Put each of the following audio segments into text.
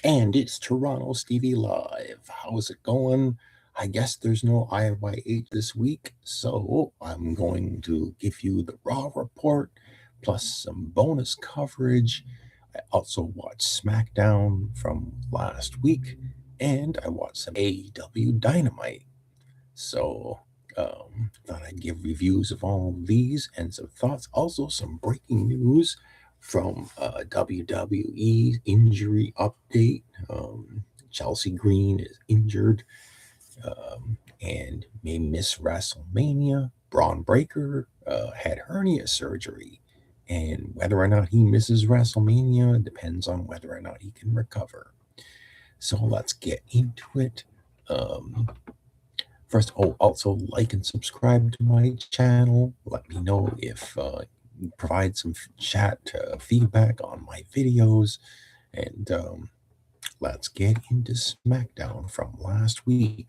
And it's Toronto Stevie Live. How's it going? I guess there's no IYH this week, so I'm going to give you the Raw report plus some bonus coverage. I also watched Smackdown from last week, and I watched some AEW Dynamite. So, thought I'd give reviews of all of these and some thoughts. Also, some breaking news from WWE injury update. Chelsea Green is injured and may miss WrestleMania. Braun Breaker had hernia surgery, and whether or not he misses WrestleMania depends on whether or not he can recover. So let's get into it. First, also like and subscribe to my channel. Let me know if provide some chat feedback on my videos, and let's get into SmackDown from last week.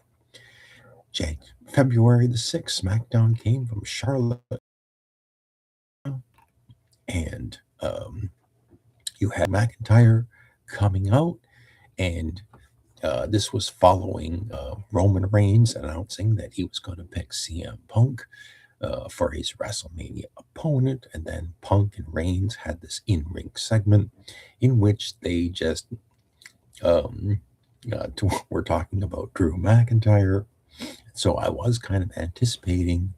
February the 6th, SmackDown came from Charlotte, and you had McIntyre coming out, and this was following Roman Reigns announcing that he was going to pick CM Punk for his WrestleMania opponent. And then Punk and Reigns had this in-ring segment in which they just were talking about Drew McIntyre. So I was kind of anticipating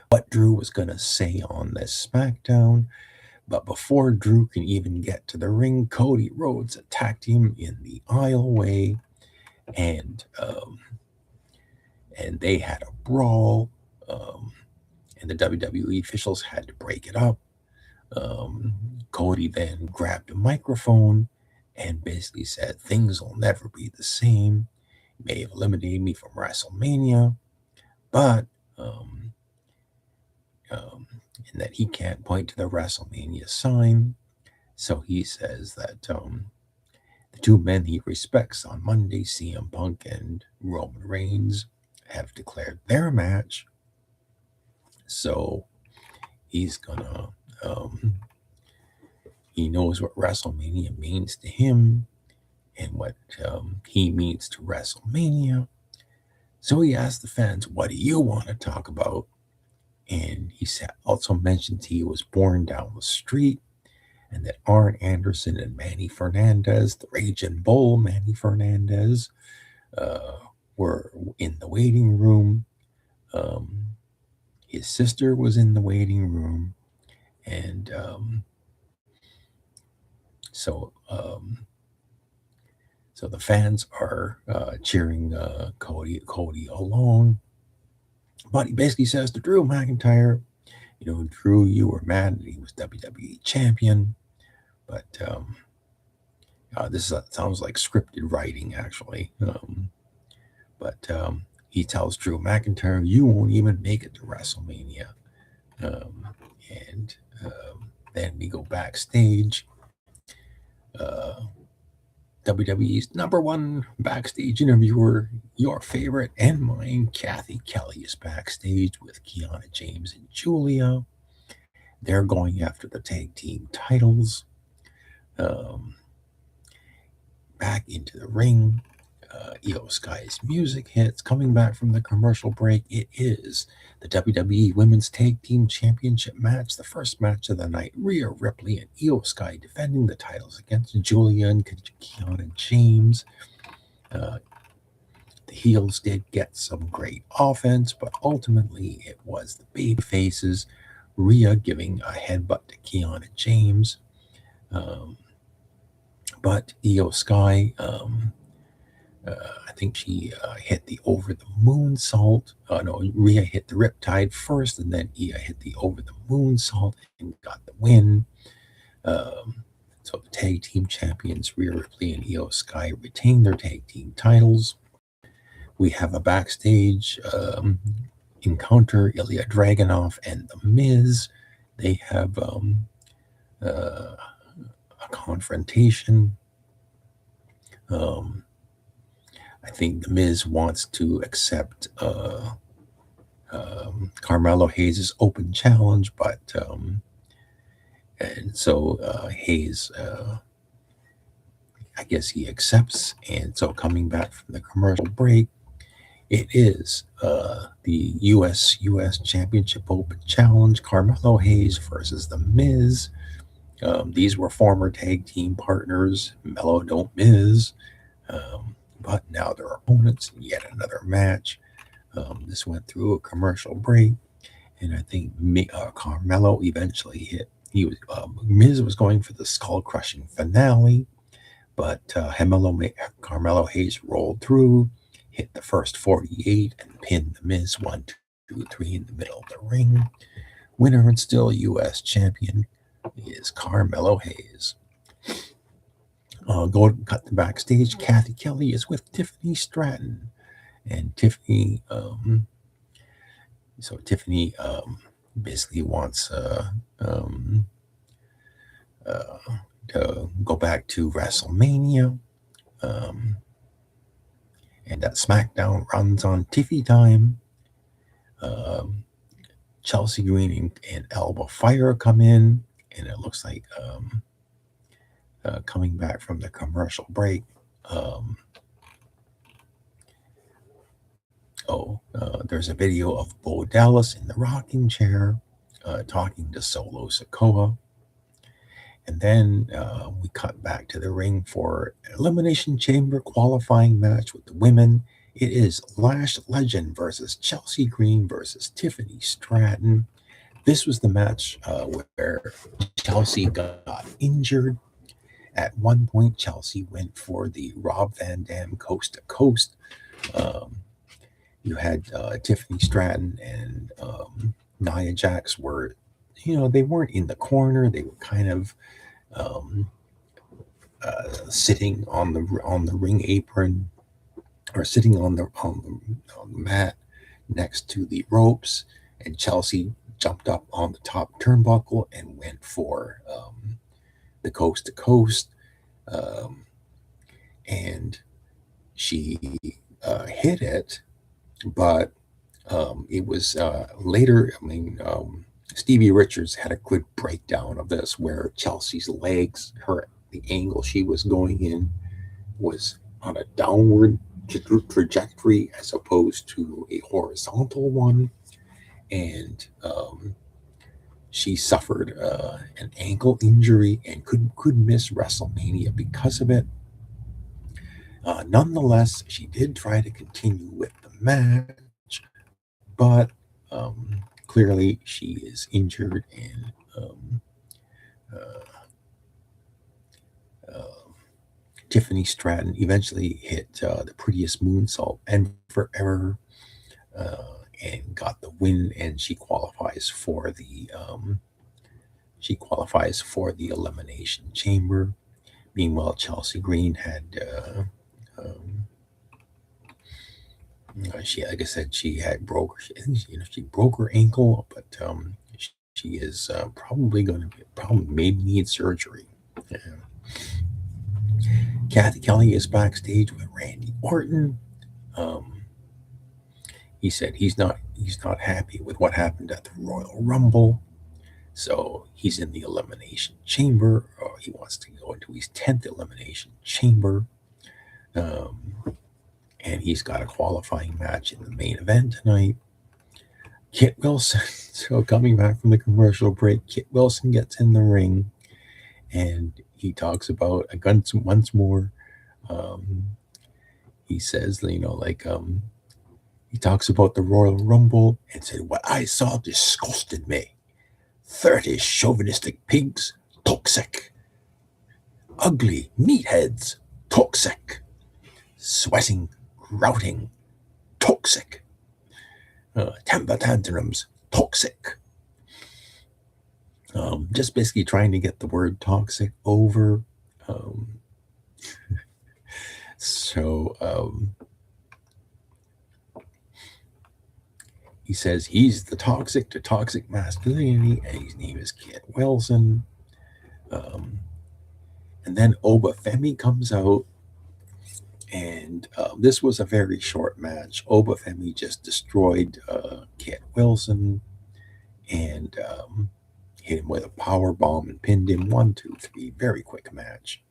what Drew was going to say on this SmackDown. But before Drew can even get to the ring, Cody Rhodes attacked him in the aisleway, and they had a brawl, and the WWE officials had to break it up. Cody then grabbed a microphone and basically said, "Things will never be the same. You may have eliminated me from WrestleMania, but and that he can't point to the WrestleMania sign." So he says that the two men he respects on Monday, CM Punk and Roman Reigns, have declared their match. So he's gonna, he knows what WrestleMania means to him and what he means to WrestleMania. So he asked the fans, "What do you want to talk about?" And he also mentioned he was born down the street, and that Arn Anderson and Manny Fernandez, the Raging Bull Manny Fernandez, were in the waiting room. His sister was in the waiting room, and so the fans are cheering Cody along. But he basically says to Drew McIntyre, "Drew, you were mad that he was WWE champion, but this sounds like scripted writing, actually." But he tells Drew McIntyre, "You won't even make it to WrestleMania." And then we go backstage. WWE's #1 backstage interviewer, your favorite and mine, Kathy Kelly, is backstage with Kiana James and Julia. They're going after the tag team titles. Back into the ring. Io Sky's music hits. Coming back from the commercial break, it is the WWE Women's Tag Team Championship match, the first match of the night. Rhea Ripley and Io Sky defending the titles against Julia and Kiana James. The heels did get some great offense, but ultimately it was the baby faces. Rhea giving a headbutt to Kiana James. But Io Sky, I think she hit the over the moonsault. No, Rhea hit the riptide first, and then Io hit the over the moonsault and got the win. So the tag team champions Rhea Ripley and Io Sky retain their tag team titles. We have a backstage encounter. Ilya Dragunov and The Miz. They have a confrontation. I think The Miz wants to accept Carmelo Hayes' open challenge, but and so Hayes, I guess he accepts. And so coming back from the commercial break, it is the US Championship Open Challenge, Carmelo Hayes versus The Miz. These were former tag team partners, Mello Don't Miz, but now they're opponents in yet another match. This went through a commercial break, and I think Carmelo eventually hit. Miz was going for the skull crushing finale, but Carmelo Hayes rolled through, hit the first 48, and pinned the Miz 1, 2, 3 in the middle of the ring. Winner and still U.S. champion is Carmelo Hayes. Go cut the backstage. Kathy Kelly is with Tiffany Stratton, and Tiffany. Tiffany basically wants to go back to WrestleMania, and that SmackDown runs on Tiffy time. Chelsea Green and Alba Fire come in, and it looks like coming back from the commercial break. There's a video of Bo Dallas in the rocking chair talking to Solo Sikoa. And then we cut back to the ring for an Elimination Chamber qualifying match with the women. It is Lash Legend versus Chelsea Green versus Tiffany Stratton. This was the match where Chelsea got injured. At one point, Chelsea went for the Rob Van Dam Coast to Coast. You had Tiffany Stratton and Nia Jax were, they weren't in the corner. They were kind of sitting on the ring apron, or sitting on the mat next to the ropes, and Chelsea jumped up on the top turnbuckle and went for the coast to coast, and she hit it, but it was later. Stevie Richards had a good breakdown of this, where Chelsea's legs, the angle she was going in, was on a downward trajectory as opposed to a horizontal one, and she suffered an ankle injury and could miss WrestleMania because of it. Nonetheless, she did try to continue with the match, but clearly she is injured, and Tiffany Stratton eventually hit the prettiest moonsault and forever, and got the win, and she qualifies for the Elimination Chamber. Meanwhile, Chelsea Green had she, like I said, she had she broke her ankle, but she is probably maybe need surgery. Kathy Kelly is backstage with Randy Orton. He said he's not happy with what happened at the Royal Rumble, so he's in the Elimination Chamber. He wants to go into his 10th Elimination Chamber. And he's got a qualifying match in the main event tonight. Kit Wilson, so coming back from the commercial break, Kit Wilson gets in the ring, and he talks about a gun once more. He says, he talks about the Royal Rumble and said, "What I saw disgusted me. 30 chauvinistic pigs, toxic. Ugly meatheads, toxic. Sweating, routing, toxic. Temper tantrums, toxic." Just basically trying to get the word toxic over. He says he's the toxic to toxic masculinity, and his name is Kit Wilson. And then Oba Femi comes out, and this was a very short match. Oba Femi just destroyed Kit Wilson and hit him with a power bomb and pinned him 1, 2, 3. Very quick match.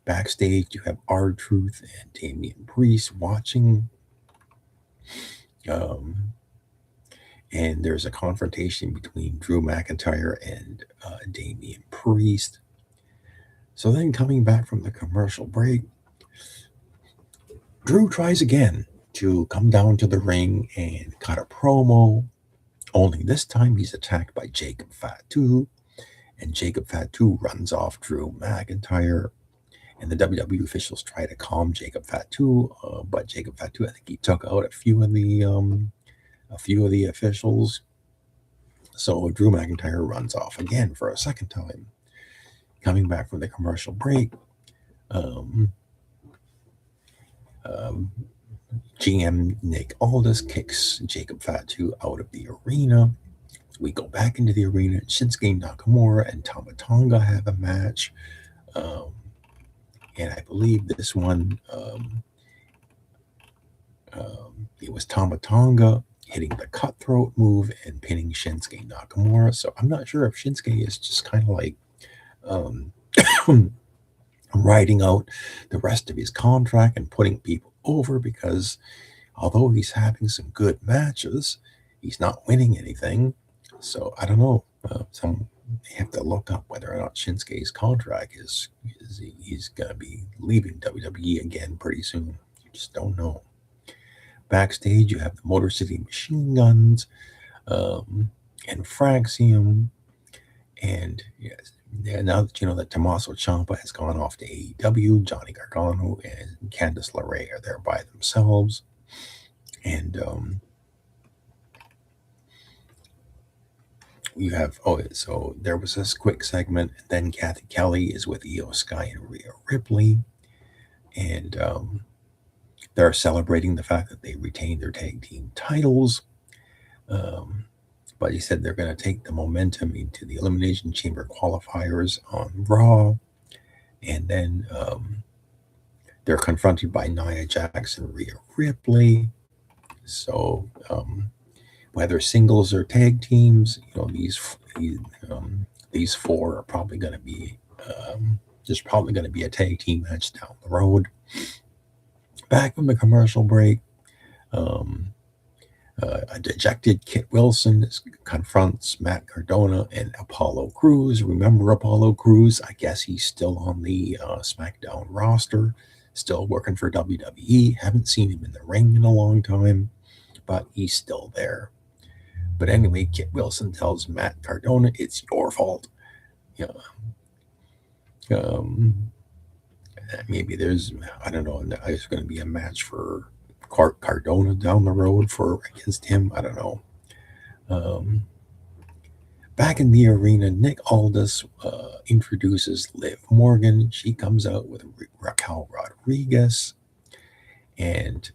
Backstage, you have R-Truth and Damian Priest watching. And there's a confrontation between Drew McIntyre and Damian Priest. So then coming back from the commercial break, Drew tries again to come down to the ring and cut a promo. Only this time he's attacked by Jacob Fatu, and Jacob Fatu runs off Drew McIntyre. And the WWE officials try to calm Jacob Fatu, but Jacob Fatu, I think he took out a few of the officials. So Drew McIntyre runs off again for a second time. Coming back from the commercial break, GM Nick Aldis kicks Jacob Fatu out of the arena. We go back into the arena. Shinsuke Nakamura and Tama Tonga have a match. And I believe this one, it was Tama Tonga hitting the cutthroat move and pinning Shinsuke Nakamura. So I'm not sure if Shinsuke is just kind of like riding out the rest of his contract and putting people over, because although he's having some good matches, he's not winning anything. So I don't know. They have to look up whether or not Shinsuke's contract is he's going to be leaving WWE again pretty soon. You just don't know. Backstage, you have the Motor City Machine Guns and Fraxium. And yes, now that you know that Tommaso Ciampa has gone off to AEW, Johnny Gargano and Candice LeRae are there by themselves. And you have, so there was this quick segment, and then Kathy Kelly is with Io Sky and Rhea Ripley, and they're celebrating the fact that they retained their tag team titles. But he said they're going to take the momentum into the Elimination Chamber qualifiers on Raw, and then they're confronted by Nia Jax and Rhea Ripley. So whether singles or tag teams, these four are probably going to be there's probably going to be a tag team match down the road. Back from the commercial break, a dejected Kit Wilson confronts Matt Cardona and Apollo Crews. Remember Apollo Crews? I guess he's still on the Smackdown roster, still working for WWE. Haven't seen him in the ring in a long time, but he's still there. But anyway, Kit Wilson tells Matt Cardona, it's your fault. Maybe there's, I don't know, there's going to be a match for Cardona down the road against him. I don't know. Back in the arena, Nick Aldis introduces Liv Morgan. She comes out with Raquel Rodriguez, and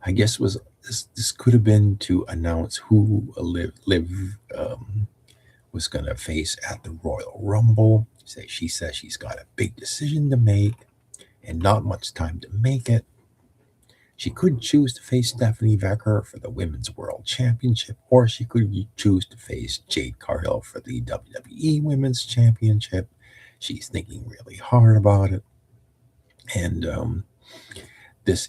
I guess this could have been to announce who Liv was going to face at the Royal Rumble. She says she's got a big decision to make and not much time to make it. She could choose to face Stephanie Becker for the Women's World Championship, or she could choose to face Jade Cargill for the WWE Women's Championship. She's thinking really hard about it. And this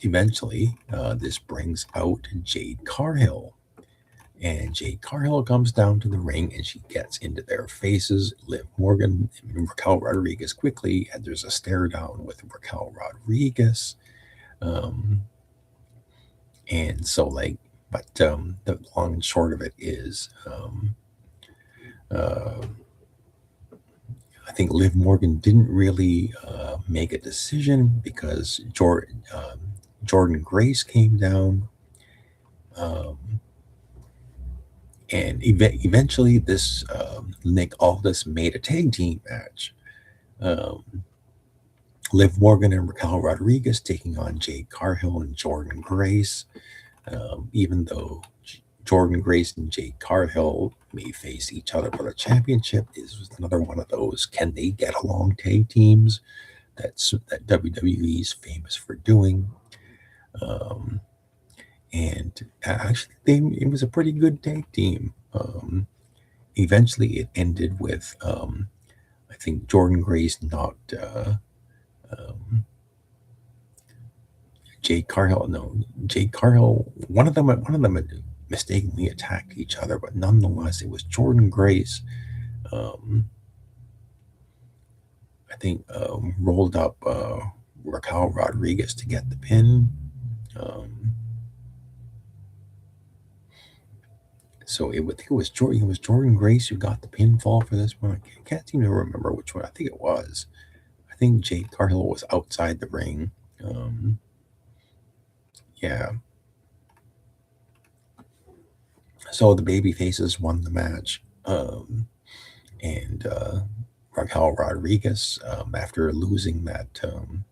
brings out Jade Cargill. And Jade Cargill comes down to the ring and she gets into their faces. Liv Morgan and Raquel Rodriguez quickly, and there's a stare down with Raquel Rodriguez. And so, the long and short of it is, I think Liv Morgan didn't really make a decision because Jordan Grace came down. And eventually this Nick Aldis made a tag team match. Liv Morgan and Raquel Rodriguez taking on Jade Cargill and Jordan Grace. Even though Jordan Grace and Jade Cargill may face each other for the championship, this was another one of those can they get along tag teams that WWE is famous for doing. And actually, it was a pretty good tag team. Eventually, it ended with, I think Jordan Grace knocked Um, Jade Cargill. One of them had mistakenly attacked each other, but nonetheless, it was Jordan Grace. Um, I think rolled up Raquel Rodriguez to get the pin. Um, so I think it was Jordan. It was Jordan Grace who got the pinfall for this one. I can't seem to remember which one. I think it was. I think Jade Cargill was outside the ring. Yeah. So the baby faces won the match. And Raquel Rodriguez, after losing that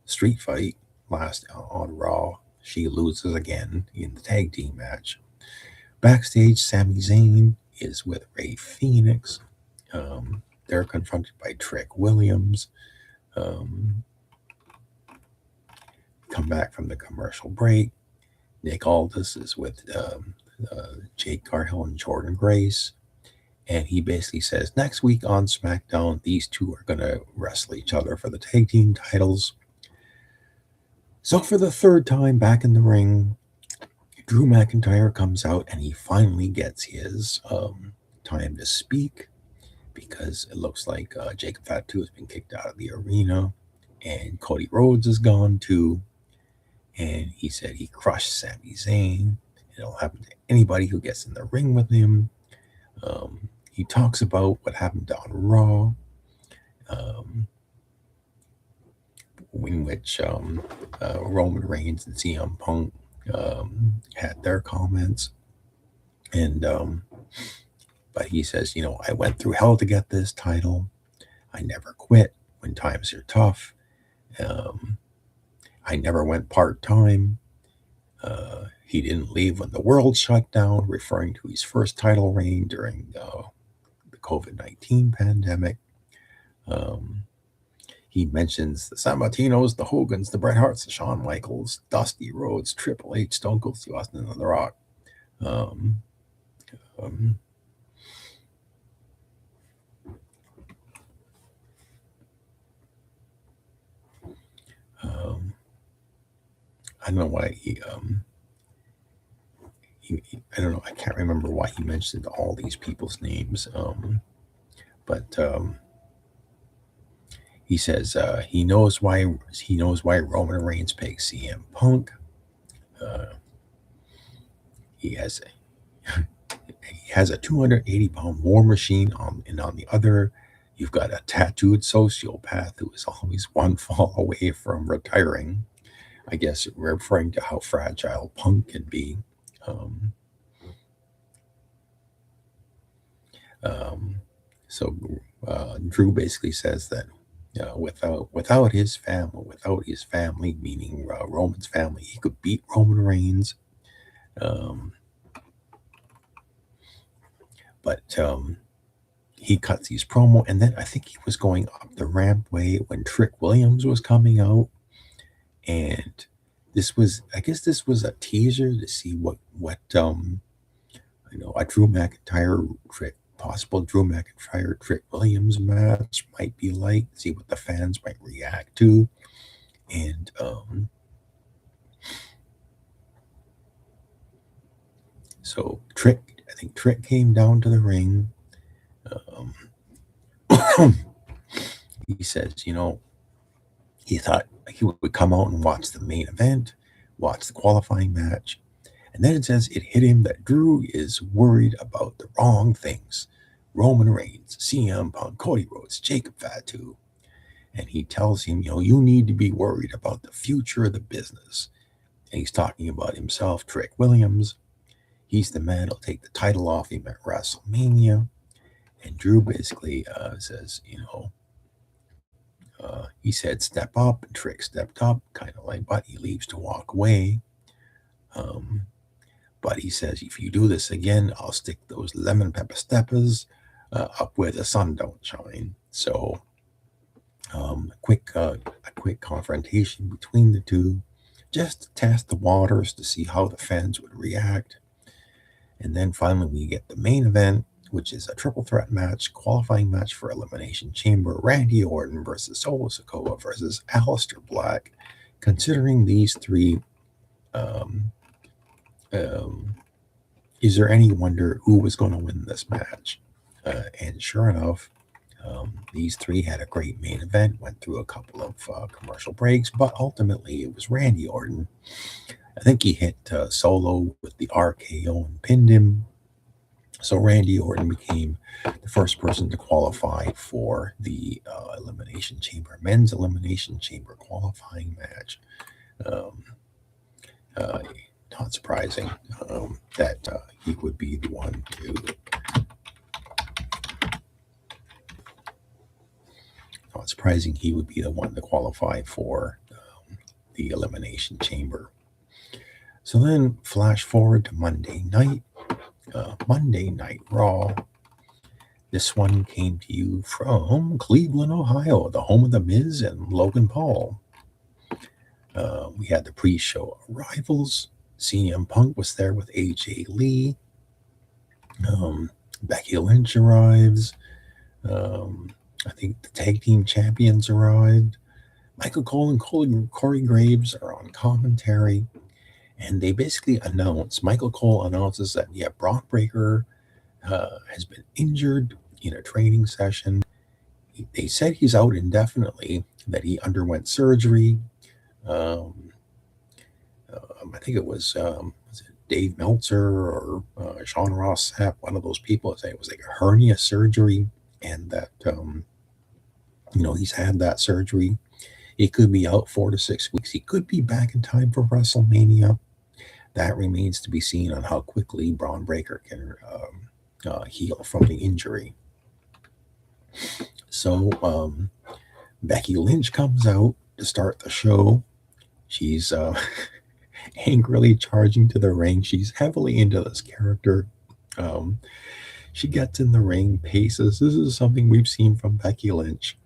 street fight last on Raw, she loses again in the tag team match. Backstage, Sami Zayn is with Rey Fenix. They're confronted by Trick Williams. Come back from the commercial break. Nick Aldis is with Jake Cargill and Jordan Grace. And he basically says, next week on SmackDown, these two are going to wrestle each other for the tag team titles. So for the third time back in the ring, Drew McIntyre comes out and he finally gets his time to speak, because it looks like Jacob Fatu has been kicked out of the arena and Cody Rhodes is gone too. And he said he crushed Sami Zayn. It'll happen to anybody who gets in the ring with him. He talks about what happened on Raw, in which Roman Reigns and CM Punk had their comments. And but he says, I went through hell to get this title. I never quit when times are tough. I never went part-time. He didn't leave when the world shut down, referring to his first title reign during the COVID-19 pandemic. He mentions the Sabbatinos, the Hogans, the Bret Harts, the Shawn Michaels, Dusty Rhodes, Triple H, Stone Cold Steve Austin, and The Rock. I don't know why I don't know. I can't remember why he mentioned all these people's names. But he says he knows why Roman Reigns picked CM Punk. He has a 280-pound war machine and on the other, you've got a tattooed sociopath who is always one fall away from retiring. I guess referring to how fragile Punk can be. So Drew basically says that without his family, meaning Roman's family, he could beat Roman Reigns. But he cuts his promo, and then I think he was going up the rampway when Trick Williams was coming out, and I guess this was a teaser to see what a Drew McIntyre possible Drew McIntyre Trick Williams match might be like, see what the fans might react to. And so I think Trick came down to the ring. He says, he thought he would come out and watch the main event, watch the qualifying match. And then it says it hit him that Drew is worried about the wrong things. Roman Reigns, CM Punk, Cody Rhodes, Jacob Fatu. And he tells him, you need to be worried about the future of the business. And he's talking about himself, Trick Williams. He's the man who'll take the title off him at WrestleMania. And Drew basically says, he said, step up, and Trick stepped up, kind of like, but he leaves to walk away. But he says, if you do this again, I'll stick those lemon pepper steppers up where the sun don't shine. So a quick confrontation between the two, just to test the waters to see how the fans would react. And then finally we get the main event, which is a triple threat match, qualifying match for Elimination Chamber. Randy Orton versus Solo Sikoa versus Aleister Black. Considering these three, um, is there any wonder who was going to win this match? And sure enough, these three had a great main event, went through a couple of commercial breaks, but ultimately it was Randy Orton. I think he hit Solo with the RKO and pinned him. So Randy Orton became the first person to qualify for the Elimination Chamber, men's Elimination Chamber qualifying match. Not surprising that he would be the one to. Not surprising he would be the one to qualify for the Elimination Chamber. So then, flash forward to Monday Night Raw. This one came to you from Cleveland, Ohio, the home of The Miz and Logan Paul. We had the pre-show arrivals. CM Punk was there with AJ Lee. Becky Lynch arrives. I think the tag team champions arrived. Michael Cole and Corey Graves are on commentary. And they basically Michael Cole announces that, Braun Breaker has been injured in a training session. They said he's out indefinitely, that he underwent surgery. I think it was it Dave Meltzer or Sean Ross Sapp, one of those people, said it was like a hernia surgery, and that, he's had that surgery. He could be out 4 to 6 weeks. He could be back in time for WrestleMania. That remains to be seen on how quickly Braun Breaker can heal from the injury. So Becky Lynch comes out to start the show. She's angrily charging to the ring. She's heavily into this character. She gets in the ring, paces. This is something we've seen from Becky Lynch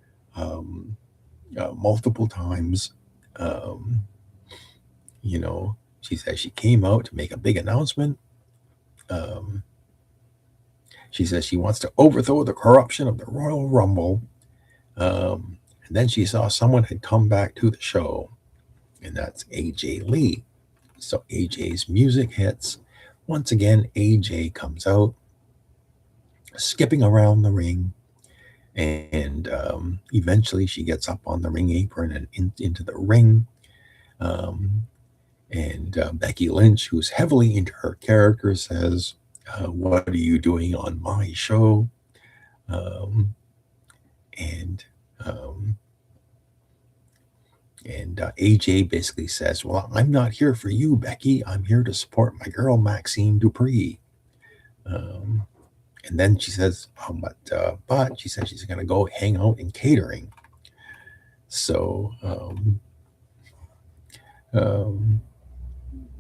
multiple times. She says she came out to make a big announcement. She says she wants to overthrow the corruption of the Royal Rumble. And then she saw someone had come back to the show, and that's AJ Lee. So AJ's music hits. Once again, AJ comes out, skipping around the ring, and eventually she gets up on the ring apron and into the ring. And Becky Lynch, who's heavily into her character, says, "What are you doing on my show?" And AJ basically says, "Well, I'm not here for you, Becky. I'm here to support my girl, Maxine Dupree." And then she says, but she says she's going to go hang out in catering. So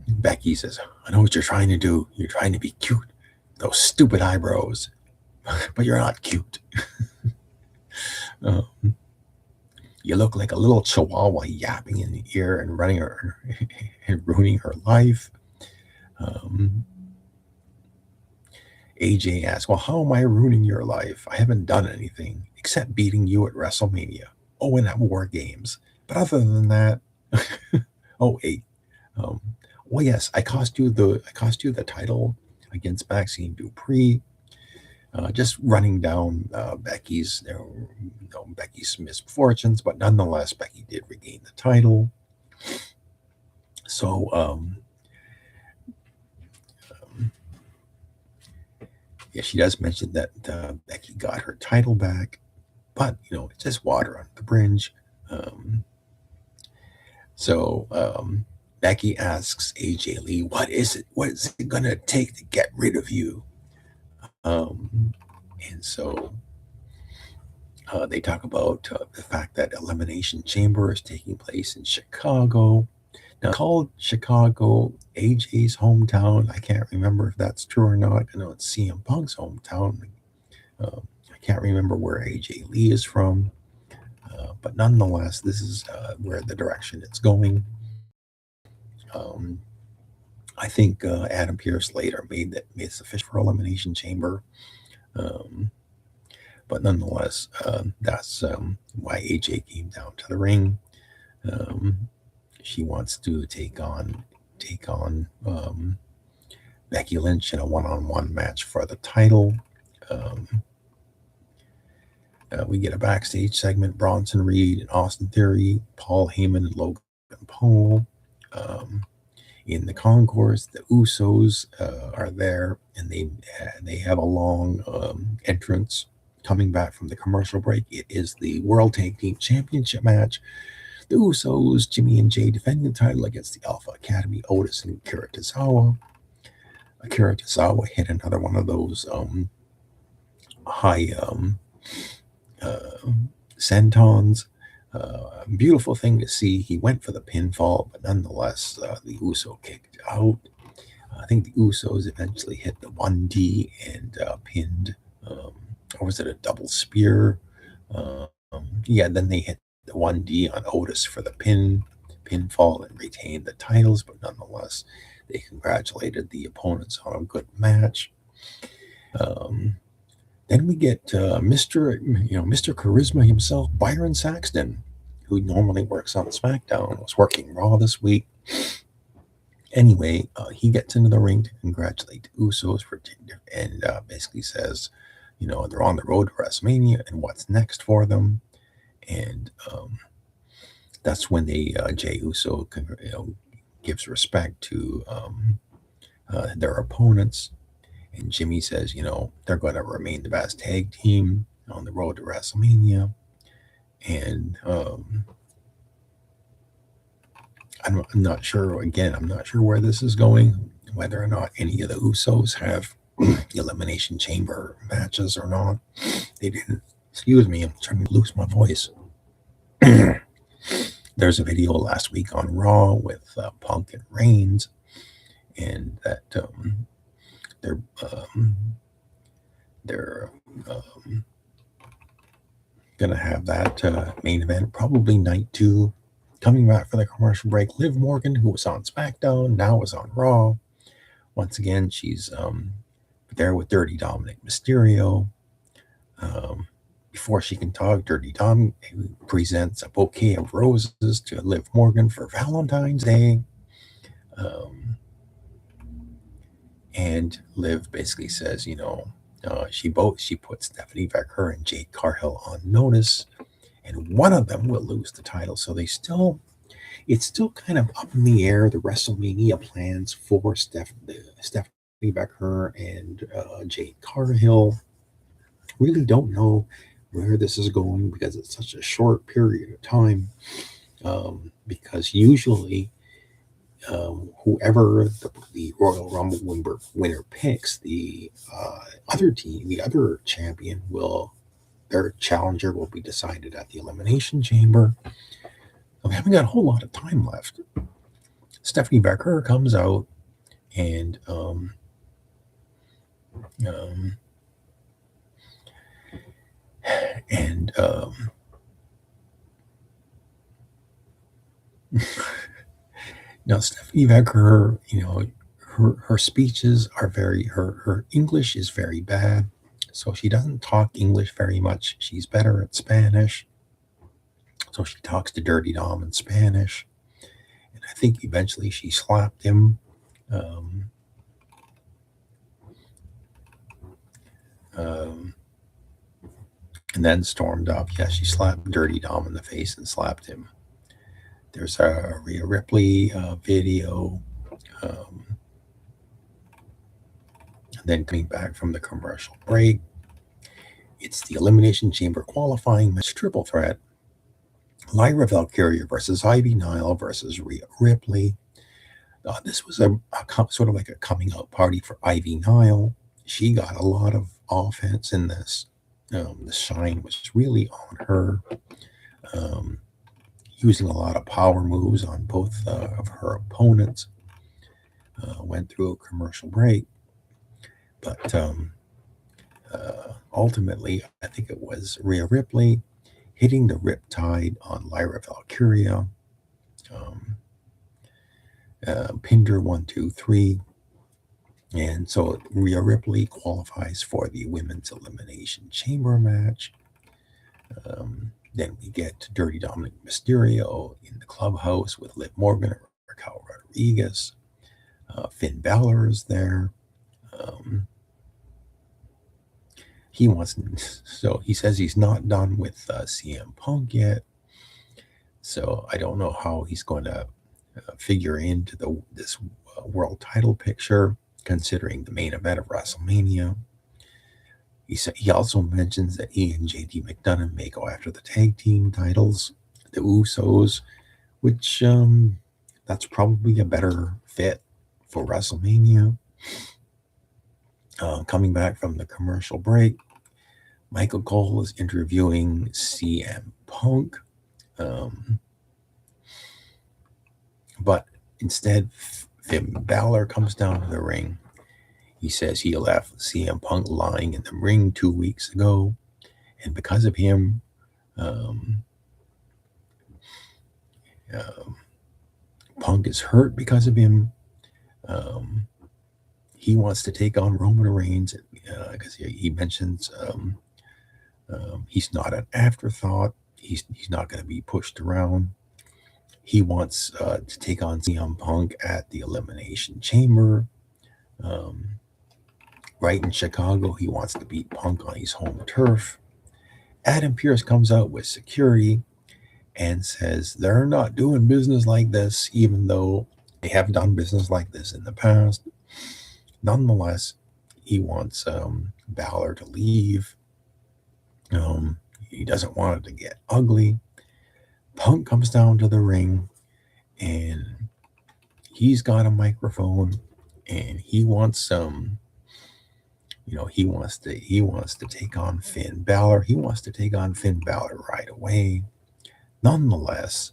Becky says, "I know what you're trying to do. You're trying to be cute. Those stupid eyebrows. But you're not cute. You look like a little chihuahua yapping in the ear and running her and ruining her life." AJ asks, "Well, how am I ruining your life? I haven't done anything except beating you at WrestleMania. Oh, and at War Games. But other than that," oh, hey, well, yes, I cost you the title against Maxine Dupree. Just running down Becky's misfortunes, but nonetheless, Becky did regain the title. So, she does mention that Becky got her title back, but it's just water under the bridge. So Becky asks AJ Lee, "What is it? What is it gonna take to get rid of you?" And so they talk about the fact that Elimination Chamber is taking place in Chicago. Now, called Chicago AJ's hometown. I can't remember if that's true or not. I know it's CM Punk's hometown. I can't remember where AJ Lee is from. But nonetheless, this is where the direction it's going. I think Adam Pearce later made this official for Elimination Chamber. But nonetheless, that's why AJ came down to the ring. She wants to take on Becky Lynch in a one-on-one match for the title. We get a backstage segment: Bronson Reed and Austin Theory, Paul Heyman and Logan Paul. In the concourse, the Usos are there, and they have a long entrance coming back from the commercial break. It is the World Tag Team Championship match. The Usos, Jimmy and Jay, defending the title against the Alpha Academy, Otis and Akira Tozawa. Akira Tozawa hit another one of those high sentons. Beautiful thing to see. He went for the pinfall, but nonetheless, the Uso kicked out. I think the Usos eventually hit the 1D and pinned, or was it a double spear? Yeah, then they hit the 1D on Otis for the pinfall and retained the titles, but nonetheless, they congratulated the opponents on a good match. Then we get Mr. Charisma himself, Byron Saxton, who normally works on SmackDown, was working Raw this week. Anyway, he gets into the ring to congratulate the Usos and basically says, they're on the road to WrestleMania and what's next for them. And that's when Jey Uso gives respect to their opponents. And Jimmy says, they're going to remain the best tag team on the road to WrestleMania. And I'm not sure, again, I'm not sure where this is going, whether or not any of the Usos have Elimination Chamber matches or not. They didn't. Excuse me, I'm trying to lose my voice. There's a video last week on Raw with Punk and Reigns, and that they're gonna have that main event, probably night 2. Coming back for the commercial break, Liv Morgan, who was on SmackDown, now is on Raw. Once again, she's there with Dirty Dominic Mysterio. Before she can talk, Dirty Dom presents a bouquet of roses to Liv Morgan for Valentine's Day. And Liv basically says, she put Stephanie Becker and Jade Cargill on notice, and one of them will lose the title. So it's still kind of up in the air, the WrestleMania plans for Stephanie Becker and Jade Cargill. Really don't know where this is going because it's such a short period of time. Because usually whoever the Royal Rumble winner picks, the other team, the other champion their challenger will be decided at the Elimination Chamber. We haven't got a whole lot of time left. Stephanie Becker comes out and now Stephanie Becker, her speeches are her English is very bad, so she doesn't talk English very much. She's better at Spanish, so she talks to Dirty Dom in Spanish, and I think eventually she slapped him. And then stormed up. Yeah, she slapped Dirty Dom in the face and slapped him. There's a Rhea Ripley video. And then coming back from the commercial break, it's the Elimination Chamber qualifying match triple threat. Lyra Valkyria versus Ivy Nile versus Rhea Ripley. This was a sort of like a coming out party for Ivy Nile. She got a lot of offense in this. The shine was really on her, using a lot of power moves on both of her opponents. Went through a commercial break, but ultimately, I think it was Rhea Ripley hitting the Riptide on Lyra Valkyria. Pinned her 1, 2, 3. And so Rhea Ripley qualifies for the Women's Elimination Chamber match. Then we get Dirty Dominic Mysterio in the clubhouse with Liv Morgan and Raquel Rodriguez. Finn Balor is there. He says he's not done with CM Punk yet. So I don't know how he's going to figure into this world title picture, considering the main event of WrestleMania. He also mentions that he and JD McDonough may go after the tag team titles, the Usos, which that's probably a better fit for WrestleMania. Coming back from the commercial break, Michael Cole is interviewing CM Punk. But instead, Finn Balor comes down to the ring. He says he left CM Punk lying in the ring 2 weeks ago, and because of him, Punk is hurt because of him. He wants to take on Roman Reigns because he mentions he's not an afterthought. He's not going to be pushed around. He wants to take on CM Punk at the Elimination Chamber. Right in Chicago, he wants to beat Punk on his home turf. Adam Pearce comes out with security and says they're not doing business like this, even though they have done business like this in the past. Nonetheless, he wants Balor to leave. He doesn't want it to get ugly. Punk comes down to the ring, and he's got a microphone, and he wants he wants to take on Finn Balor. He wants to take on Finn Balor right away. Nonetheless,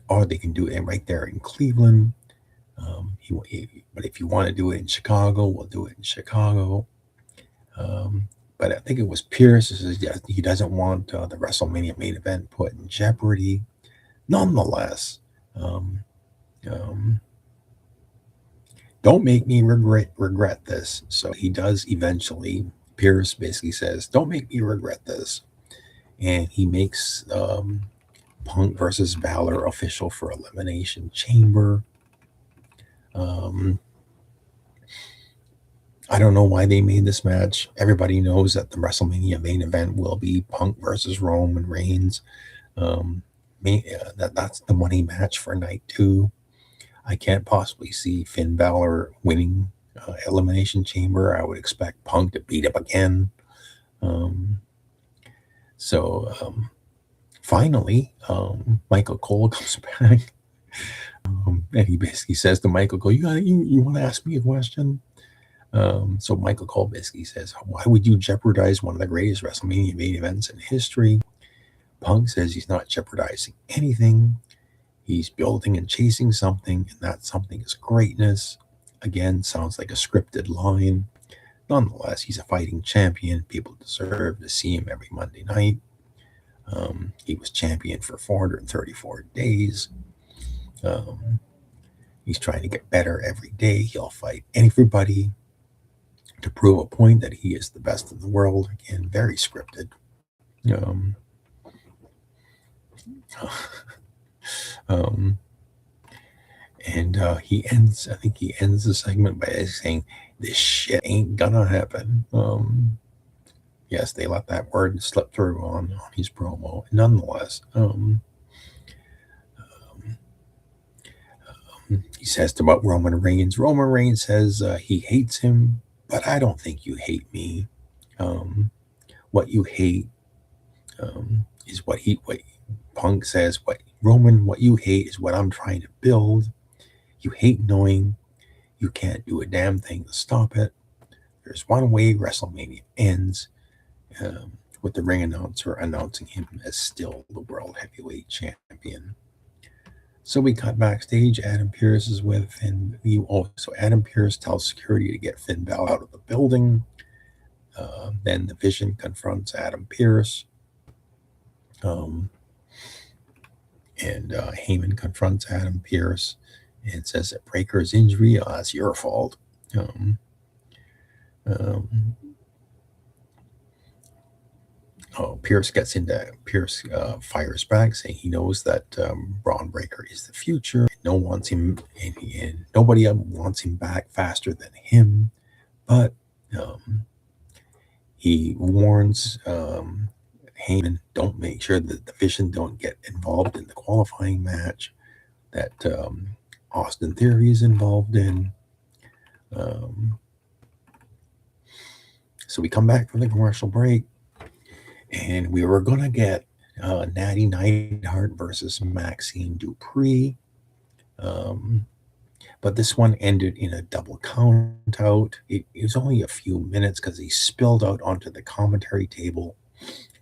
or they can do it right there in Cleveland. But if you want to do it in Chicago, we'll do it in Chicago. But I think it was Pierce who says he doesn't want the WrestleMania main event put in jeopardy. Nonetheless, don't make me regret this. So he does eventually. Pierce basically says, "Don't make me regret this," and he makes Punk versus Balor official for Elimination Chamber. I don't know why they made this match. Everybody knows that the WrestleMania main event will be Punk versus Roman Reigns. That's the money match for night 2. I can't possibly see Finn Balor winning Elimination Chamber. I would expect Punk to beat him again. Finally, Michael Cole comes back, and he basically says to Michael Cole, "You want to ask me a question?" So Michael Cole basically says, "Why would you jeopardize one of the greatest WrestleMania main events in history?" Punk says he's not jeopardizing anything. He's building and chasing something, and that something is greatness. Again, sounds like a scripted line. Nonetheless, he's a fighting champion. People deserve to see him every Monday night. He was champion for 434 days. He's trying to get better every day. He'll fight everybody to prove a point that he is the best in the world. Again, very scripted. And he ends the segment by saying, "This shit ain't gonna happen." Yes, they let that word slip through on his promo. Nonetheless, he says about Roman Reigns. Roman Reigns says he hates him, but I don't think you hate me. What you hate is what Punk says. What you hate is what I'm trying to build. You hate knowing you can't do a damn thing to stop it. There's one way WrestleMania ends, with the ring announcer announcing him as still the World Heavyweight Champion. So we cut backstage. Adam Pearce is with Finn. So Adam Pearce tells security to get Finn Balor out of the building. Then the Vision confronts Adam Pearce. And Heyman confronts Adam Pearce and says that Breaker's injury, it's your fault. Pierce fires back, saying he knows that Braun Breaker is the future. No one wants him, and nobody wants him back faster than him. But he warns Heyman, don't make sure that the Vision don't get involved in the qualifying match that Austin Theory is involved in. So we come back from the commercial break, and we were going to get Natty Neidhart versus Maxine Dupree. But this one ended in a double count out. It was only a few minutes because he spilled out onto the commentary table,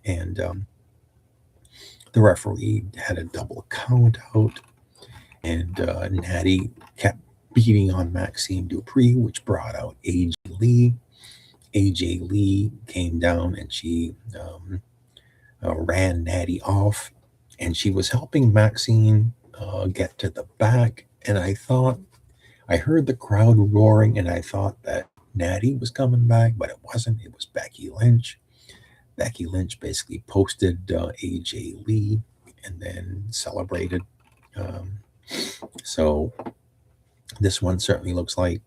and the referee had a double count out, and Natty kept beating on Maxine Dupree, which brought out AJ Lee. AJ Lee came down and she ran Natty off, and she was helping Maxine get to the back. And I heard the crowd roaring, and I thought that Natty was coming back, but it wasn't. It was Becky Lynch. Becky Lynch basically posted AJ Lee and then celebrated. So this one certainly looks like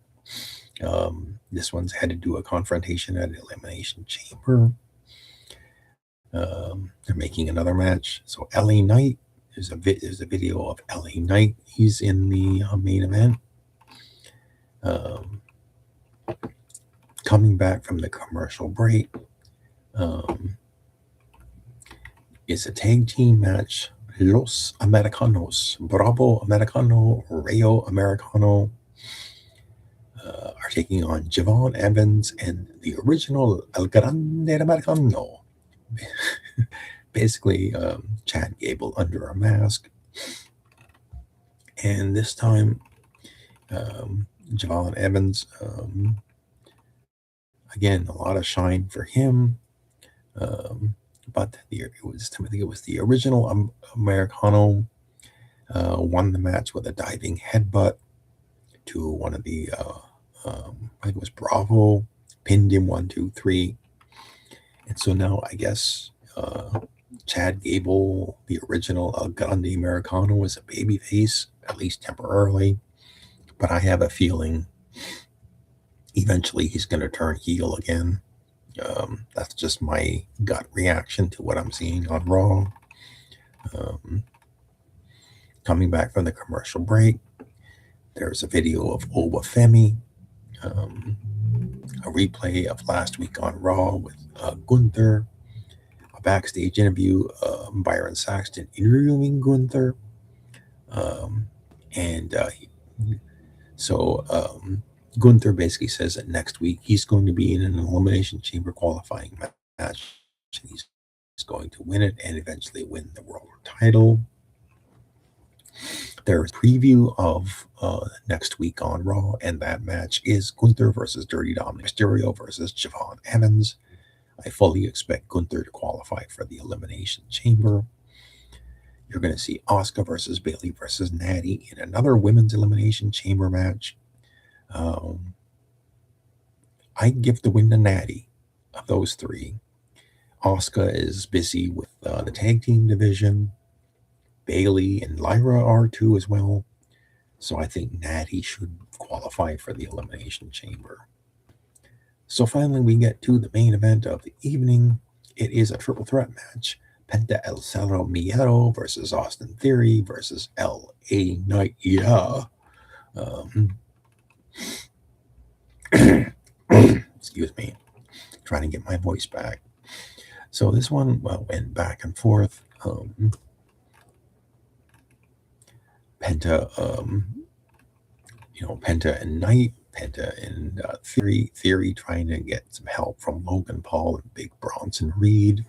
this one's had to do a confrontation at Elimination Chamber. They're making another match. So LA Knight, there's a video of LA Knight. He's in the main event. Coming back from the commercial break, it's a tag team match. Los Americanos, Bravo Americano, Rayo Americano are taking on Javon Evans and the original El Grande Americano. Basically, Chad Gable under a mask. And this time, Javon Evans, again, a lot of shine for him. But I think it was the original Americano won the match with a diving headbutt to one of the, I think it was Bravo, pinned him 1, 2, 3. And so now I guess Chad Gable, the original El Grande Americano, is a babyface, at least temporarily. But I have a feeling eventually he's going to turn heel again. That's just my gut reaction to what I'm seeing on Raw. Coming back from the commercial break, there's a video of Obafemi, a replay of last week on Raw with Gunther, a backstage interview, Byron Saxton interviewing Gunther. Gunther basically says that next week he's going to be in an Elimination Chamber qualifying match. He's going to win it and eventually win the world title. There's a preview of next week on Raw, and that match is Gunther versus Dirty Dominic Mysterio versus Javon Evans. I fully expect Gunther to qualify for the Elimination Chamber. You're going to see Asuka versus Bayley versus Natty in another Women's Elimination Chamber match. I give the win to Natty of those three. Asuka is busy with the tag team division. Bayley and Lyra are too as well. So I think Natty should qualify for the Elimination Chamber. So finally we get to the main event of the evening. It is a triple threat match. Penta El Cerro Miedo versus Austin Theory versus L.A. Knight. Yeah. Excuse me. Trying to get my voice back. So this one went back and forth. Penta and Knight, Penta and Theory trying to get some help from Logan Paul and Big Bronson Reed.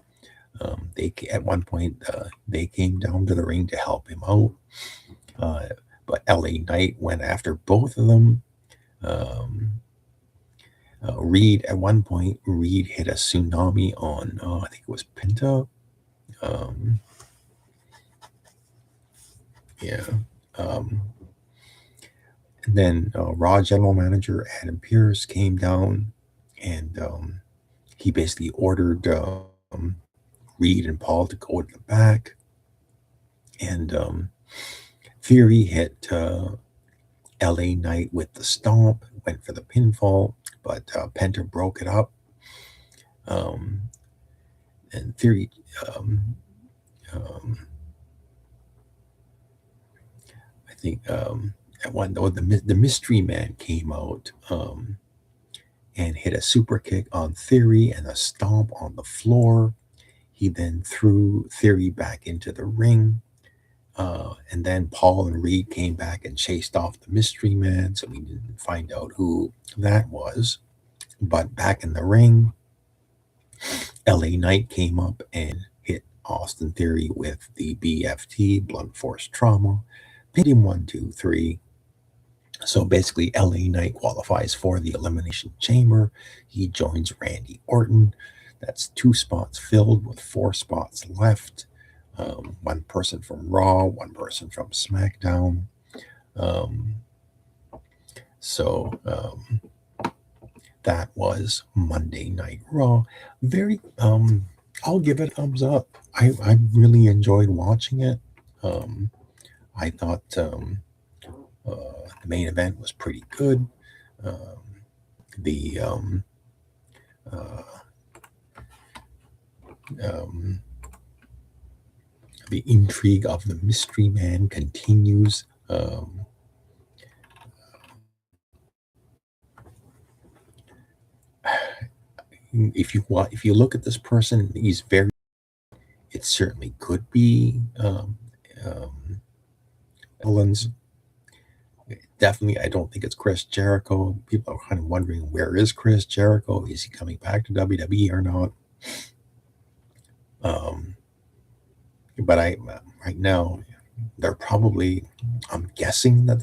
At one point they came down to the ring to help him out, but LA Knight went after both of them. Reed, at one point, Reed hit a tsunami on I think it was Penta. Yeah. And then Raw general manager Adam Pearce came down, and he basically ordered Reed and Paul to go to the back. And Theory hit LA Knight with the stomp, went for the pinfall, but Penta broke it up. And Theory, I think, at one, the Mystery Man came out and hit a super kick on Theory and a stomp on the floor. He then threw Theory back into the ring. And then Paul and Reed came back and chased off the Mystery Man, so we didn't find out who that was. But back in the ring, LA Knight came up and hit Austin Theory with the BFT, blunt force trauma, pinned him 1, 2, 3. So basically, LA Knight qualifies for the Elimination Chamber. He joins Randy Orton. That's 2 spots filled with 4 spots left. 1 person from Raw, 1 person from SmackDown. So that was Monday Night Raw. Very, I'll give it a thumbs up. I really enjoyed watching it. I thought the main event was pretty good. The the intrigue of the Mystery Man continues. If you look at this person, he's very. It certainly could be Owens. Definitely, I don't think it's Chris Jericho. People are kind of wondering, where is Chris Jericho? Is he coming back to WWE or not? But right now, they're probably. I'm guessing that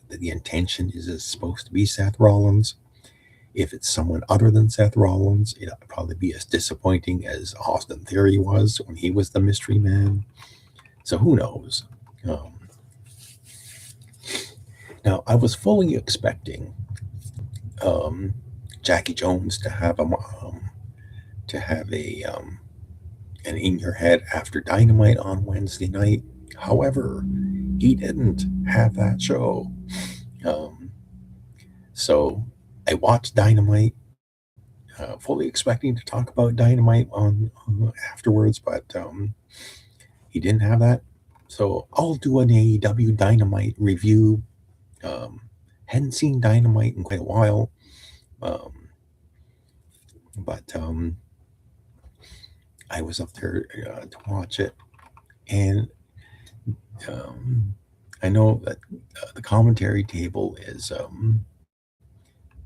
the intention is it's supposed to be Seth Rollins. If it's someone other than Seth Rollins, it'll probably be as disappointing as Austin Theory was when he was the Mystery Man. So who knows? Now, I was fully expecting Jackie Jones to have an in your head after Dynamite on Wednesday night. However, he didn't have that show. So I watched Dynamite, fully expecting to talk about Dynamite on afterwards, but he didn't have that. So I'll do an AEW Dynamite review. Hadn't seen Dynamite in quite a while, but I was up there to watch it, and I know that the commentary table is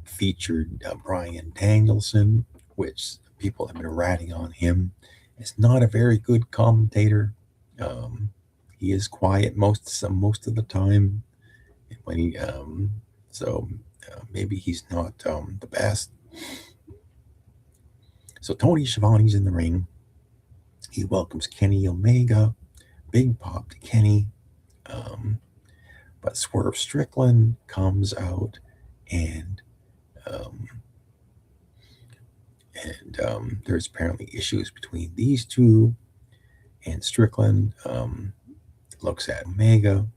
featured Bryan Danielson, which people have been ratting on him. Is not a very good commentator. He is quiet most of the time when he maybe he's not the best. So Tony Schiavone's in the ring. He welcomes Kenny Omega. Big pop to Kenny. But Swerve Strickland comes out and there's apparently issues between these two. And Strickland looks at Omega,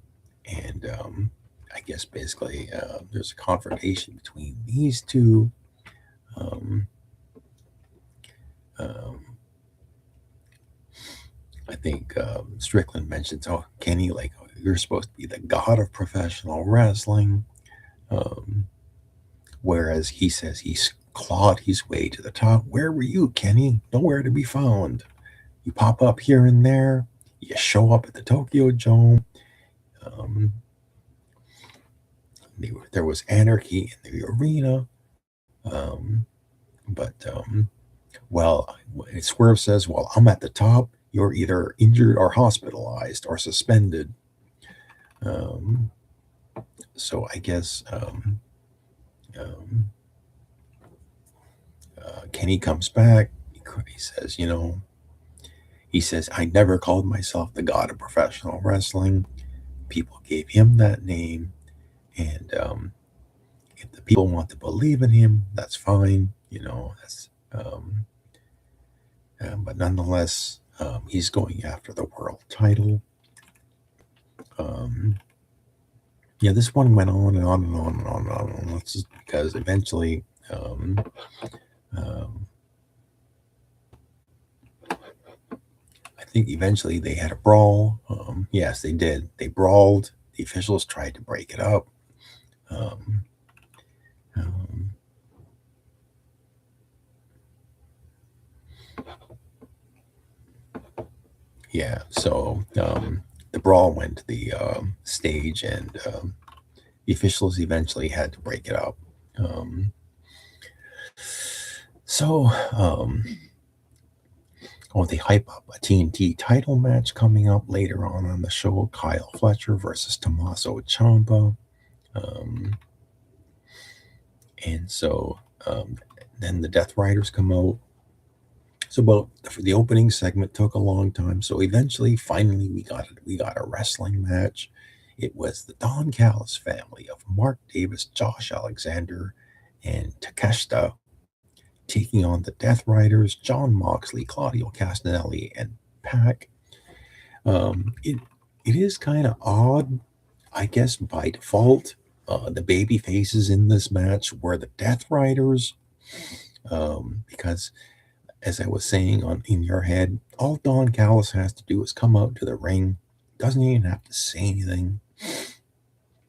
and I guess basically there's a confrontation between these two. I think Strickland mentions, "Oh, Kenny, like you're supposed to be the god of professional wrestling," whereas he says he's clawed his way to the top. Where were you, Kenny? Nowhere to be found. You pop up here and there. You show up at the Tokyo Dome. There was anarchy in the arena. Well, Swerve says, "Well, I'm at the top. You're either injured or hospitalized or suspended." So I guess Kenny comes back. He says, he says, "I never called myself the god of professional wrestling. people gave him that name, and if the people want to believe in him, that's fine. That's but nonetheless, he's going after the world title. Yeah, this one went on and on and on and on and on. That's just because eventually, I think eventually they had a brawl. Yes, they did. They brawled. The officials tried to break it up. Um, um, yeah, so the brawl went to the stage, and the officials eventually had to break it up. So, they hype up a TNT title match coming up later on the show. Kyle Fletcher versus Tommaso Ciampa. And so then the Death Riders come out. So the opening segment took a long time. So eventually, finally, we got a wrestling match. It was the Don Callis family of Mark Davis, Josh Alexander, and Takeshita taking on the Death Riders, John Moxley, Claudio Castagnelli, and Pac. It is kind of odd, I guess, by default. The baby faces in this match were the Death Riders, because, as I was saying in your head, all Don Callis has to do is come out to the ring. Doesn't even have to say anything.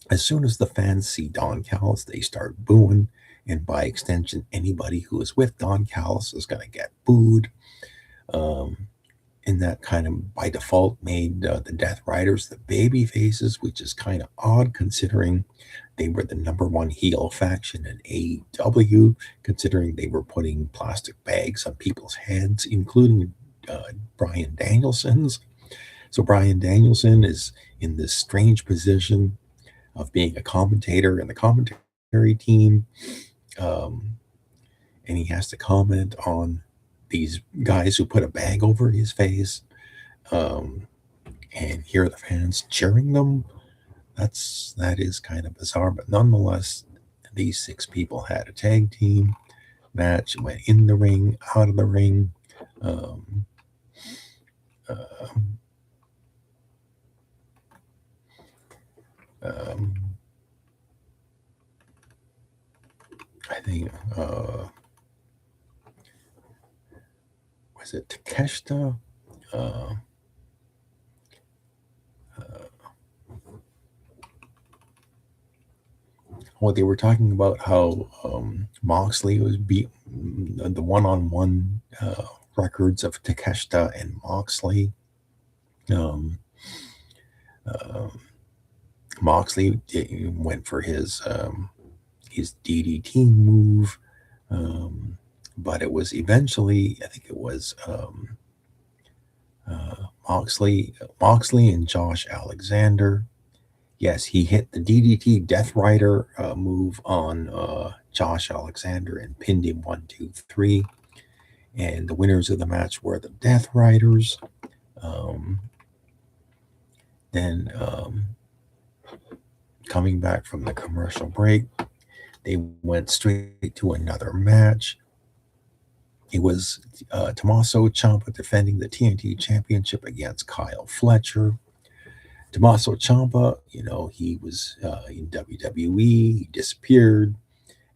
As soon as the fans see Don Callis, they start booing, and by extension, anybody who is with Don Callis is going to get booed. And that kind of by default made the Death Riders the baby faces, which is kind of odd considering they were the number one heel faction in AEW, considering they were putting plastic bags on people's heads, including Bryan Danielson's. So Bryan Danielson is in this strange position of being a commentator in the commentary team, and he has to comment on these guys who put a bag over his face, and hear the fans cheering them. That is kind of bizarre, but nonetheless, these 6 people had a tag team match, went in the ring, out of the ring. I think was it Takeshita? Well, they were talking about how Moxley was beat the one-on-one records of Takeshita and Moxley. Moxley went for his DDT move, but it was eventually, I think it was Moxley and Josh Alexander. Yes, he hit the DDT Death Rider move on Josh Alexander and pinned him 1, 2, 3. And the winners of the match were the Death Riders. Then coming back from the commercial break, they went straight to another match. It was Tommaso Ciampa defending the TNT Championship against Kyle Fletcher. Tommaso Ciampa, he was in WWE, he disappeared,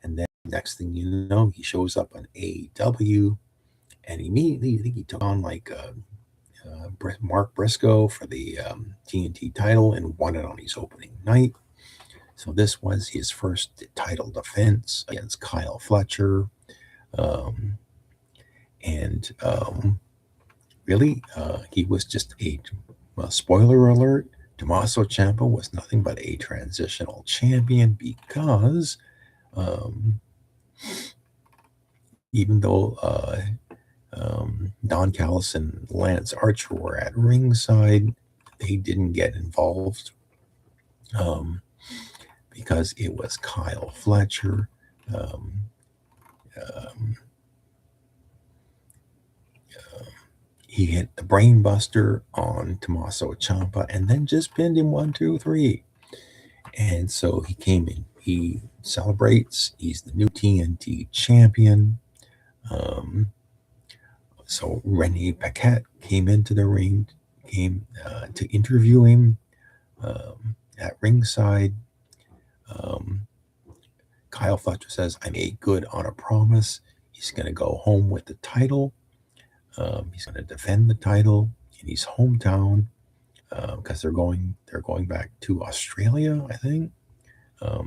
and then next thing you know, he shows up on AEW, and immediately I think he took on Mark Briscoe for the TNT title and won it on his opening night. So this was his first title defense against Kyle Fletcher. And really, he was just spoiler alert, Tommaso Ciampa was nothing but a transitional champion because even though Don Callis and Lance Archer were at ringside, they didn't get involved because it was Kyle Fletcher. he hit the brain buster on Tommaso Ciampa and then just pinned him 1, 2, 3. And so he came in, he celebrates, he's the new TNT champion. So Renee Paquette came into the ring, came to interview him at ringside. Kyle Fletcher says, I made good on a promise. He's going to go home with the title. He's going to defend the title in his hometown because they're going back to Australia, I think.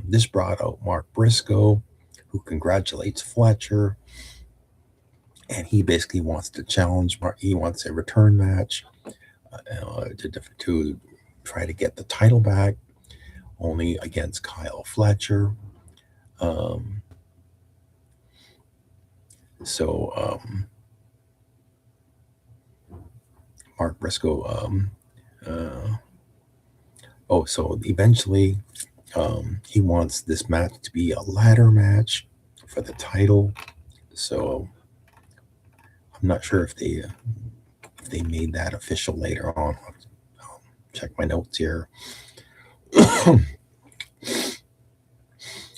This brought out Mark Briscoe, who congratulates Fletcher, and he basically wants to challenge Mark. He wants a return match to try to get the title back, only against Kyle Fletcher. Mark Briscoe. So eventually, he wants this match to be a ladder match for the title. So I'm not sure if they made that official later on. I'll check my notes here.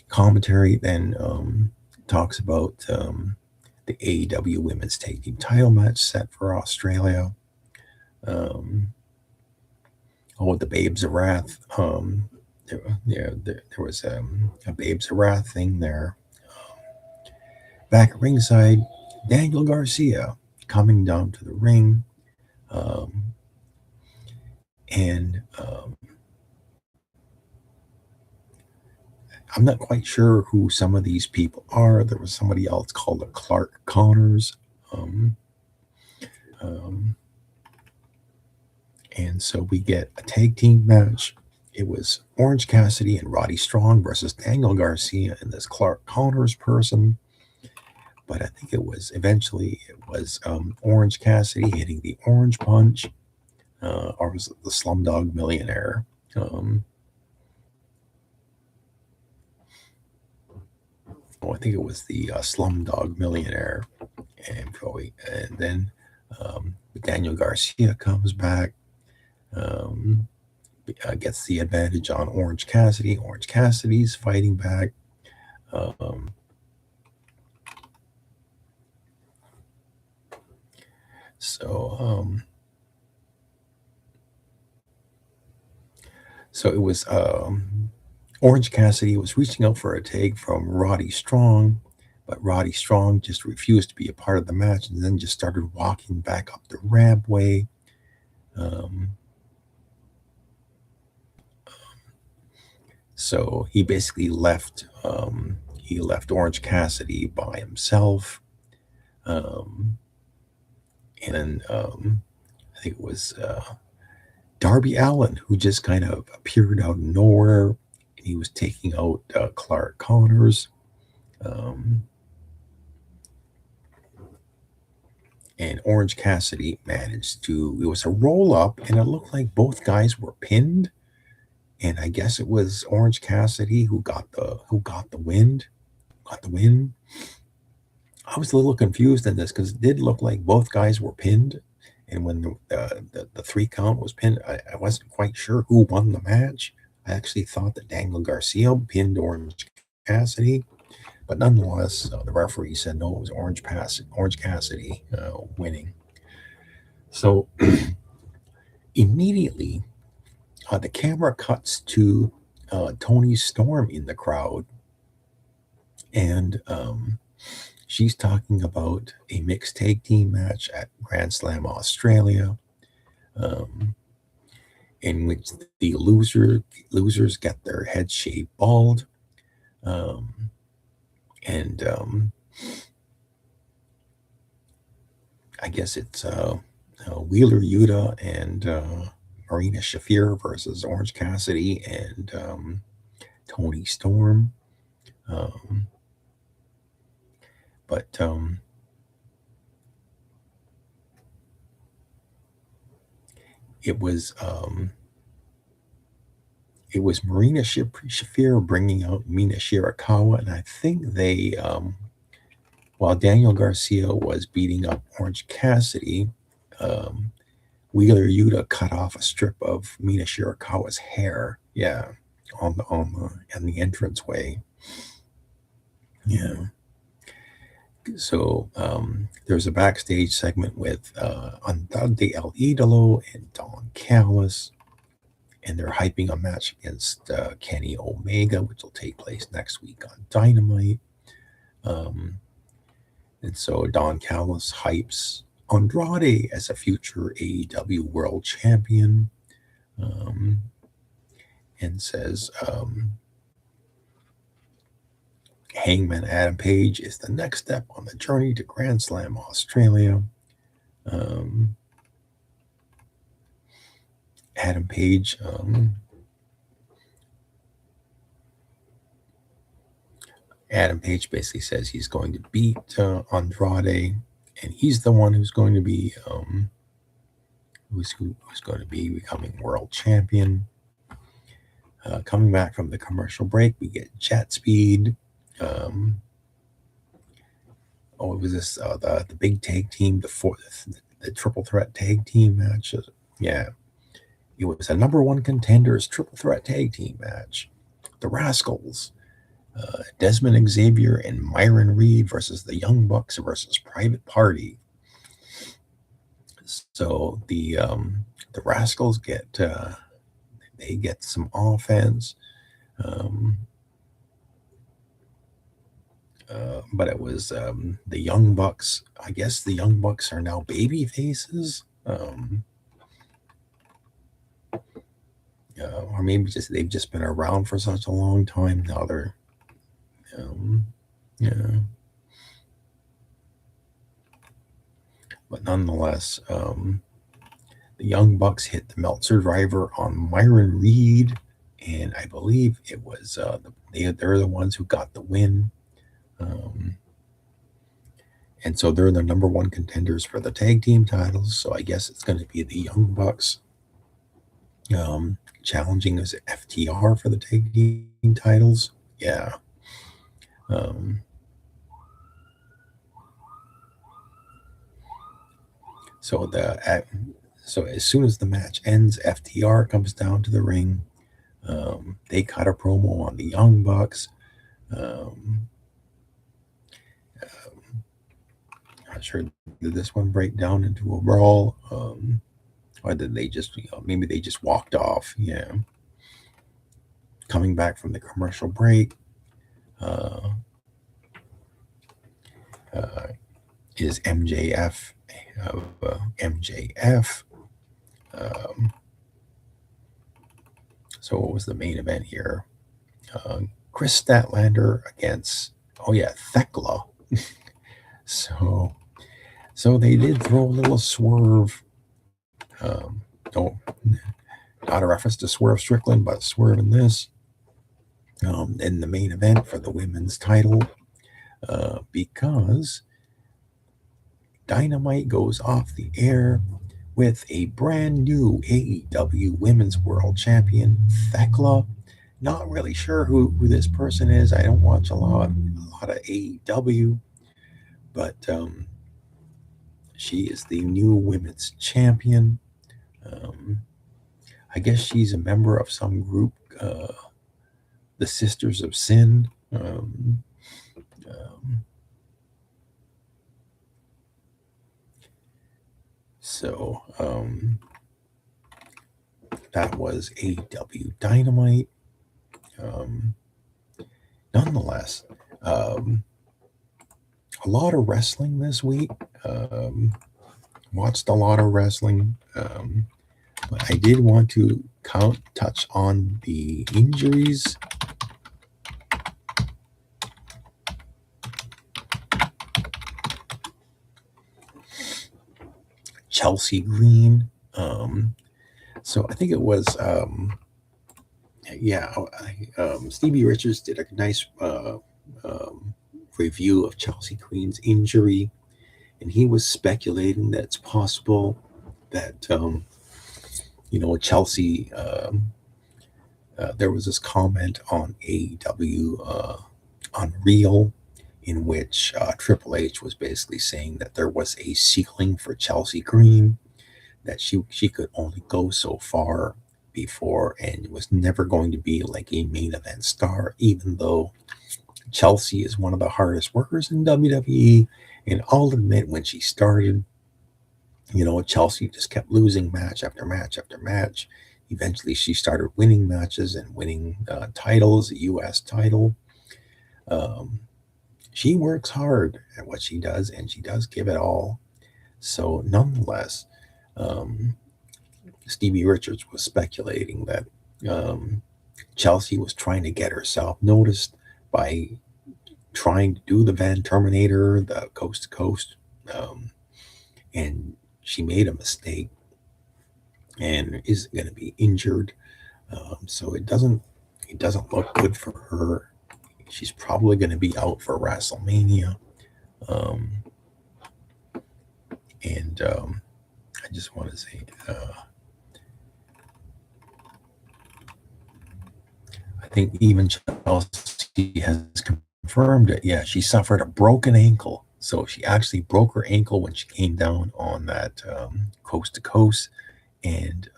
Commentary then talks about the AEW Women's Tag Team title match set for Australia. The Babes of Wrath. There was a Babes of Wrath thing there. Back at ringside, Daniel Garcia coming down to the ring. I'm not quite sure who some of these people are. There was somebody else called the Clark Connors. And so we get a tag team match. It was Orange Cassidy and Roddy Strong versus Daniel Garcia and this Clark Connors person. But I think it was Orange Cassidy hitting the Orange Punch, or was it the Slumdog Millionaire? I think it was the Slumdog Millionaire. And then Daniel Garcia comes back, gets the advantage on Orange Cassidy. Orange Cassidy's fighting back. So it was Orange Cassidy was reaching out for a tag from Roddy Strong, but Roddy Strong just refused to be a part of the match and then just started walking back up the rampway. So he basically left Orange Cassidy by himself. And then I think it was Darby Allin, who just kind of appeared out of nowhere, and he was taking out Clark Connors. And Orange Cassidy managed to, it was a roll up, and it looked like both guys were pinned. And I guess it was Orange Cassidy who got the win. I was a little confused in this because it did look like both guys were pinned. And when the 3 count was pinned, I wasn't quite sure who won the match. I actually thought that Daniel Garcia pinned Orange Cassidy. But nonetheless, the referee said no, it was Orange Cassidy winning. So immediately, the camera cuts to Toni Storm in the crowd. And she's talking about a mixed tag team match at Grand Slam Australia, in which the losers get their heads shaved bald. And I guess it's Wheeler Yuta and Marina Shafir versus Orange Cassidy and Toni Storm. But it was Marina Shafir bringing out Mina Shirakawa, and I think they, while Daniel Garcia was beating up Orange Cassidy, Wheeler Yuta cut off a strip of Mina Shirakawa's hair. Yeah, on the entranceway. Yeah. So there's a backstage segment with Andrade El Idolo and Don Callis, and they're hyping a match against Kenny Omega, which will take place next week on Dynamite. And so Don Callis hypes Andrade as a future AEW World Champion, and says Hangman Adam Page is the next step on the journey to Grand Slam Australia. Adam Page basically says he's going to beat Andrade, and he's the one who's going to be who's going to be becoming world champion. Coming back from the commercial break, we get Jet Speed. It was this the big tag team, the triple threat tag team match. Yeah, it was a number one contenders triple threat tag team match. The Rascals, Desmond Xavier and Myron Reed versus the Young Bucks versus Private Party. So the Rascals get some offense, but it was the Young Bucks. I guess the Young Bucks are now baby faces, or maybe they've just been around for such a long time. Now they're yeah. But nonetheless, the Young Bucks hit the Meltzer driver on Myron Reed, and I believe it was they're the ones who got the win. And so they're the number one contenders for the tag team titles. So I guess it's going to be the Young Bucks challenging as FTR for the tag team titles. Yeah. So as soon as the match ends, FTR comes down to the ring. They cut a promo on the Young Bucks. Not sure, did this one break down into a brawl, or did they just maybe they just walked off? Yeah. Coming back from the commercial break, is MJF. So what was the main event here? Chris Statlander against Thekla. So they did throw a little swerve. Not a reference to Swerve Strickland, but Swerve in this. In the main event for the women's title, because Dynamite goes off the air with a brand new AEW Women's World Champion, Thekla. Not really sure who this person is. I don't watch a lot of AEW, but she is the new women's champion. I guess she's a member of some group, the Sisters of Sin. So that was AEW Dynamite. Nonetheless, a lot of wrestling this week. Watched a lot of wrestling. But I did want to touch on the injuries. Chelsea Green. So I think it was, Stevie Richards did a nice review of Chelsea Green's injury, and he was speculating that it's possible that, Chelsea, there was this comment on AEW Unreal, in which Triple H was basically saying that there was a ceiling for Chelsea Green, that she could only go so far before, and it was never going to be like a main event star, even though Chelsea is one of the hardest workers in WWE. And I'll admit, when she started, Chelsea just kept losing match after match after match. Eventually, she started winning matches and winning titles, a U.S. title. She works hard at what she does, and she does give it all. So, nonetheless, Stevie Richards was speculating that Chelsea was trying to get herself noticed by trying to do the Van Terminator, the coast to coast, and she made a mistake and is going to be injured. So it doesn't look good for her. She's probably going to be out for WrestleMania. And I just want to say, I think even Chelsea has confirmed it. Yeah, she suffered a broken ankle. So she actually broke her ankle when she came down on that coast to coast. And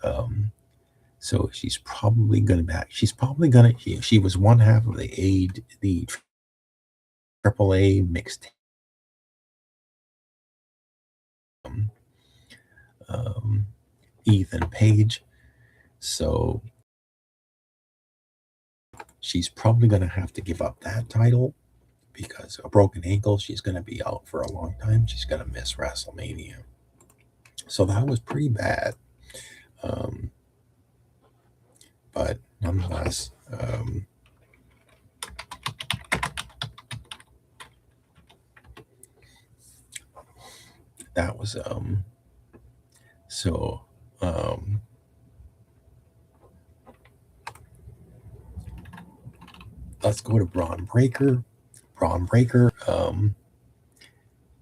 so she's probably going to back. She's probably going to. She was one half of the AAA mixed Ethan Page. So she's probably going to have to give up that title because a broken ankle. She's going to be out for a long time. She's going to miss WrestleMania. So that was pretty bad. But nonetheless, that was so let's go to Braun Breaker. Braun Breaker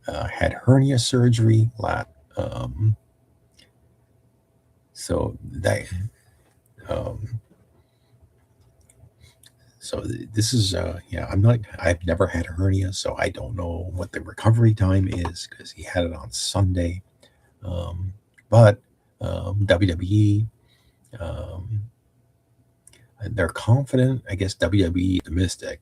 had hernia surgery so that so this is I've never had a hernia, so I don't know what the recovery time is because he had it on Sunday. But WWE, they're confident, I guess WWE is optimistic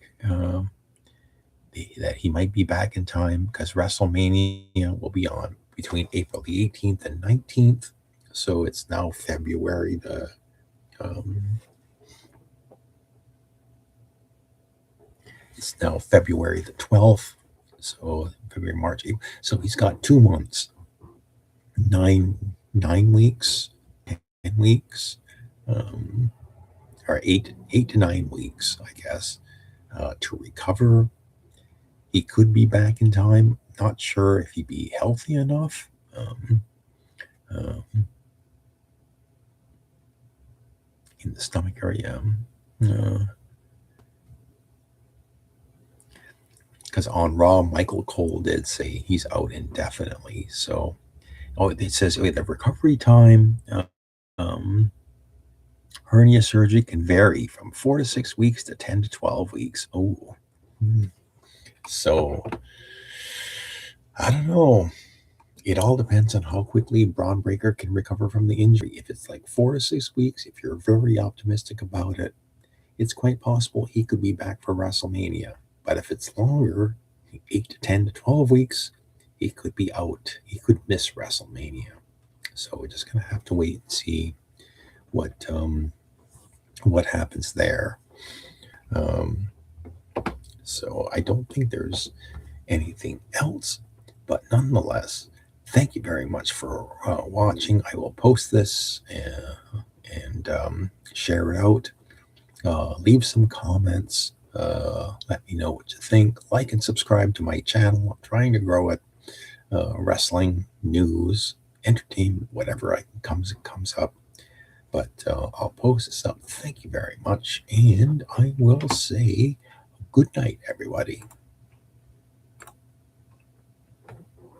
that he might be back in time because WrestleMania will be on between April the 18th and 19th. So it's now February the it's now February the 12th. So February, March, April. So he's got 2 months, 9 weeks, 10 weeks, or 8 to 9 weeks, I guess, to recover. He could be back in time. Not sure if he'd be healthy enough. In the stomach area. Because on Raw, Michael Cole did say he's out indefinitely. So, it says the recovery time, hernia surgery can vary from 4 to 6 weeks to 10 to 12 weeks. Oh, so I don't know. It all depends on how quickly Braun Breaker can recover from the injury. If it's like 4 to 6 weeks, if you're very optimistic about it, it's quite possible he could be back for WrestleMania. But if it's longer, 8 to 10 to 12 weeks, he could be out. He could miss WrestleMania. So we're just going to have to wait and see what happens there. So I don't think there's anything else. But nonetheless, thank you very much for watching. I will post this and share it out. Leave some comments. Let me know what you think. Like and subscribe to my channel. I'm trying to grow it. Wrestling, news, entertainment, whatever comes up. But I'll post this up. Thank you very much. And I will say good night, everybody.